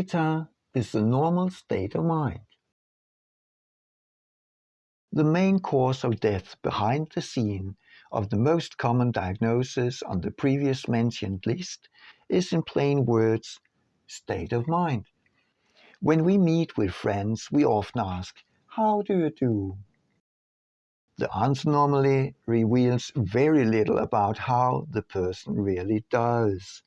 Beta is the normal state of mind. The main cause of death behind the scene of the most common diagnosis on the previous mentioned list is, in plain words, state of mind. When we meet with friends, we often ask, "How do you do?" The answer normally reveals very little about how the person really does.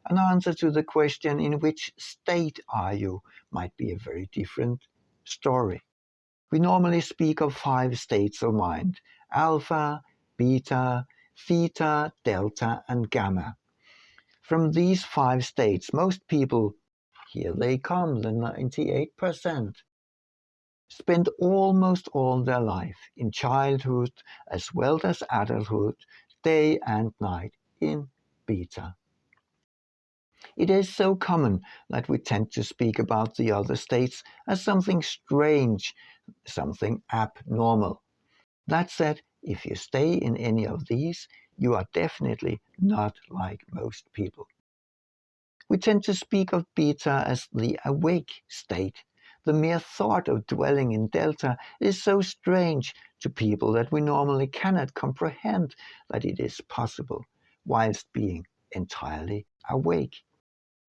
An answer to the question, "In which state are you?" might be a very different story. We normally speak of 5 states of mind: alpha, beta, theta, delta, and gamma. From these 5 states, most people, here they come, the 98%, spend almost all their life, in childhood as well as adulthood, day and night, in beta. It is so common that we tend to speak about the other states as something strange, something abnormal. That said, if you stay in any of these, you are definitely not like most people. We tend to speak of beta as the awake state. The mere thought of dwelling in delta is so strange to people that we normally cannot comprehend that it is possible whilst being entirely awake.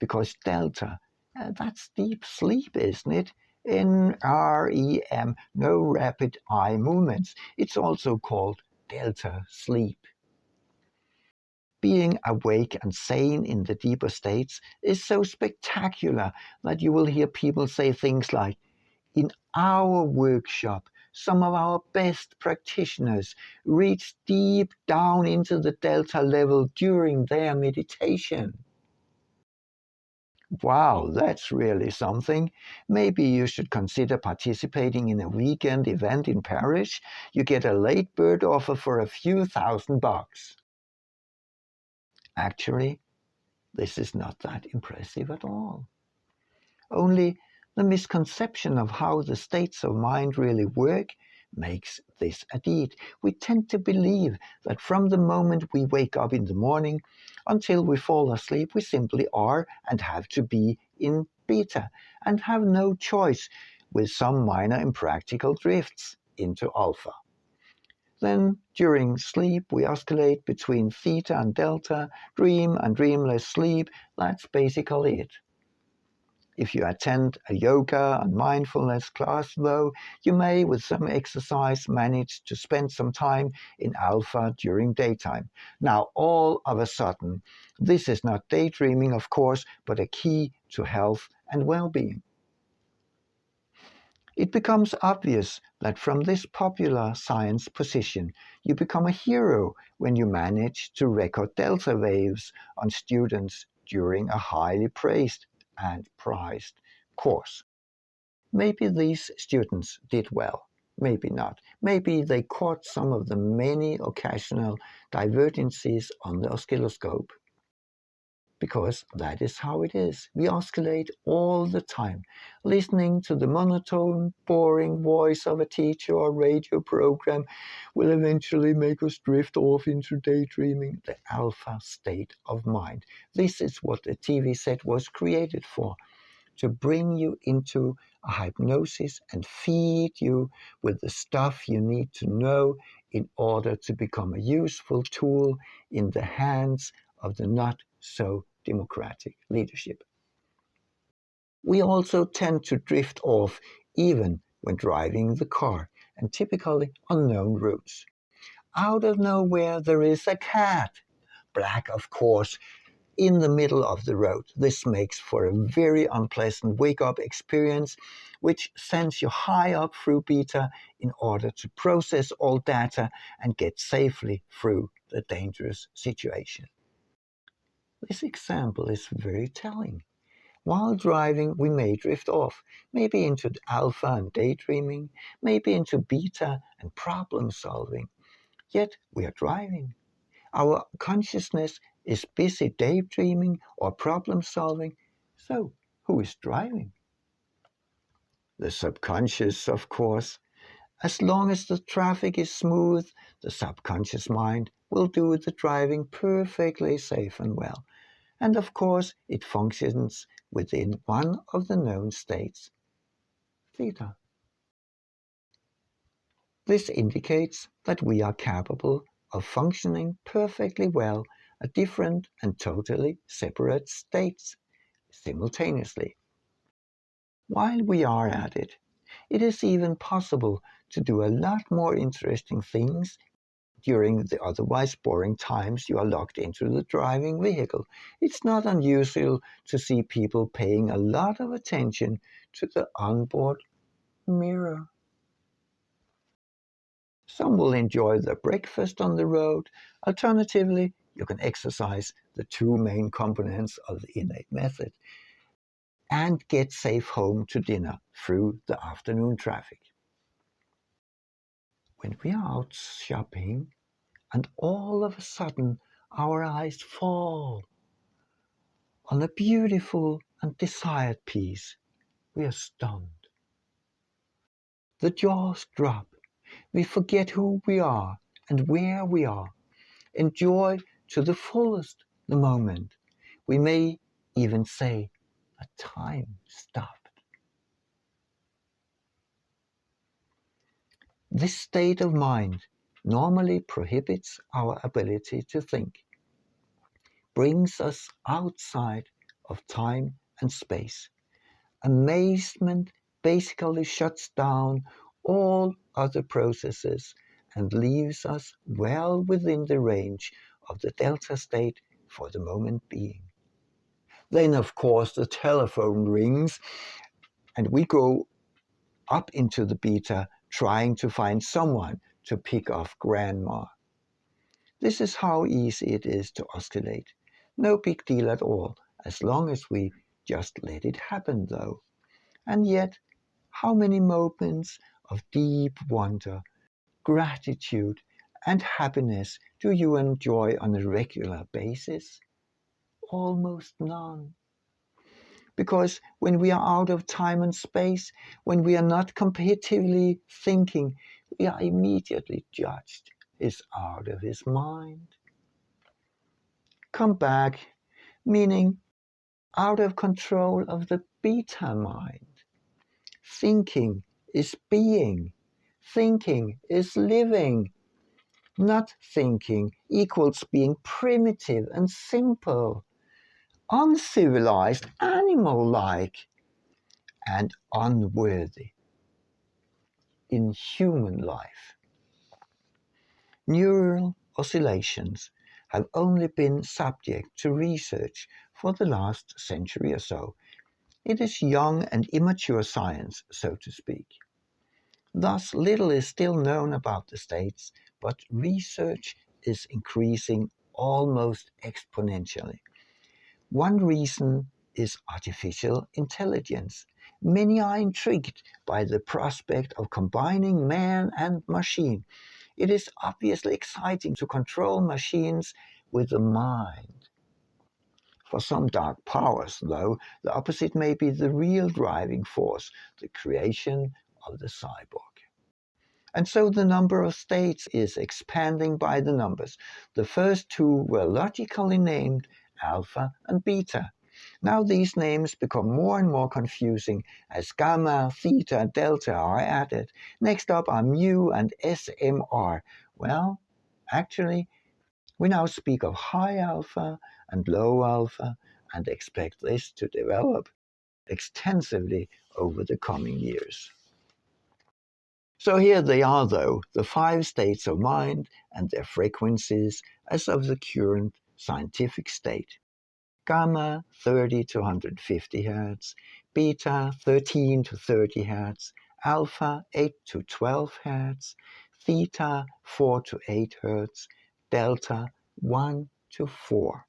Because delta, that's deep sleep, isn't it? NREM, no rapid eye movements. It's also called delta sleep. Being awake and sane in the deeper states is so spectacular that you will hear people say things like, "In our workshop, some of our best practitioners reach deep down into the delta level during their meditation." Wow, that's really something. Maybe you should consider participating in a weekend event in Paris. You get a late bird offer for a few $1,000. Actually, this is not that impressive at all. Only the misconception of how the states of mind really work makes this a deed. We tend to believe that from the moment we wake up in the morning until we fall asleep, we simply are and have to be in beta and have no choice, with some minor impractical drifts into alpha. Then, during sleep, we oscillate between theta and delta, dream and dreamless sleep. That's basically it. If you attend a yoga and mindfulness class, though, you may, with some exercise, manage to spend some time in alpha during daytime. Now, all of a sudden, this is not daydreaming, of course, but a key to health and well-being. It becomes obvious that from this popular science position, you become a hero when you manage to record delta waves on students during a highly praised and prized course. Maybe these students did well, maybe not. Maybe they caught some of the many occasional divergences on the oscilloscope. Because that is how it is. We oscillate all the time, listening to the monotone, boring voice of a teacher or radio program will eventually make us drift off into daydreaming, the alpha state of mind. This is what the TV set was created for, to bring you into a hypnosis and feed you with the stuff you need to know in order to become a useful tool in the hands of the not so democratic leadership. We also tend to drift off even when driving the car, and typically on known routes. Out of nowhere there is a cat, black of course, in the middle of the road. This makes for a very unpleasant wake-up experience, which sends you high up through beta in order to process all data and get safely through the dangerous situation. This example is very telling. While driving, we may drift off, maybe into alpha and daydreaming, maybe into beta and problem solving. Yet we are driving. Our consciousness is busy daydreaming or problem solving. So who is driving? The subconscious, of course. As long as the traffic is smooth, the subconscious mind will do the driving perfectly safe and well. And of course, it functions within one of the known states, theta. This indicates that we are capable of functioning perfectly well at different and totally separate states simultaneously. While we are at it, it is even possible to do a lot more interesting things during the otherwise boring times you are locked into the driving vehicle. It's not unusual to see people paying a lot of attention to the onboard mirror. Some will enjoy their breakfast on the road. Alternatively, you can exercise the two main components of the INNATE method and get safe home to dinner through the afternoon traffic. When we are out shopping and all of a sudden our eyes fall on a beautiful and desired piece, we are stunned. The jaws drop. We forget who we are and where we are. Enjoy to the fullest the moment. We may even say a time stopped. This state of mind normally prohibits our ability to think, brings us outside of time and space. Amazement basically shuts down all other processes and leaves us well within the range of the delta state for the moment being. Then, of course, the telephone rings and we go up into the beta trying to find someone to pick off grandma. This is how easy it is to oscillate. No big deal at all, as long as we just let it happen though. And yet, how many moments of deep wonder, gratitude, and happiness do you enjoy on a regular basis? Almost none. Because when we are out of time and space, when we are not competitively thinking, we are immediately judged. He's out of his mind. Come back, meaning out of control of the beta mind. Thinking is being. Thinking is living. Not thinking equals being primitive and simple, uncivilized, animal-like, and unworthy in human life. Neural oscillations have only been subject to research for the last century or so. It is young and immature science, so to speak. Thus, little is still known about the states, but research is increasing almost exponentially. One reason is artificial intelligence. Many are intrigued by the prospect of combining man and machine. It is obviously exciting to control machines with the mind. For some dark powers, though, the opposite may be the real driving force, the creation of the cyborg. And so the number of states is expanding by the numbers. The first two were logically named alpha and beta. Now these names become more and more confusing as gamma, theta, and delta are added. Next up are mu and SMR. Well, actually, we now speak of high alpha and low alpha and expect this to develop extensively over the coming years. So here they are, though, the 5 states of mind and their frequencies as of the current scientific state. Gamma 30 to 150 Hz, beta 13 to 30 Hz, alpha 8 to 12 Hz, theta 4 to 8 Hz, delta 1 to 4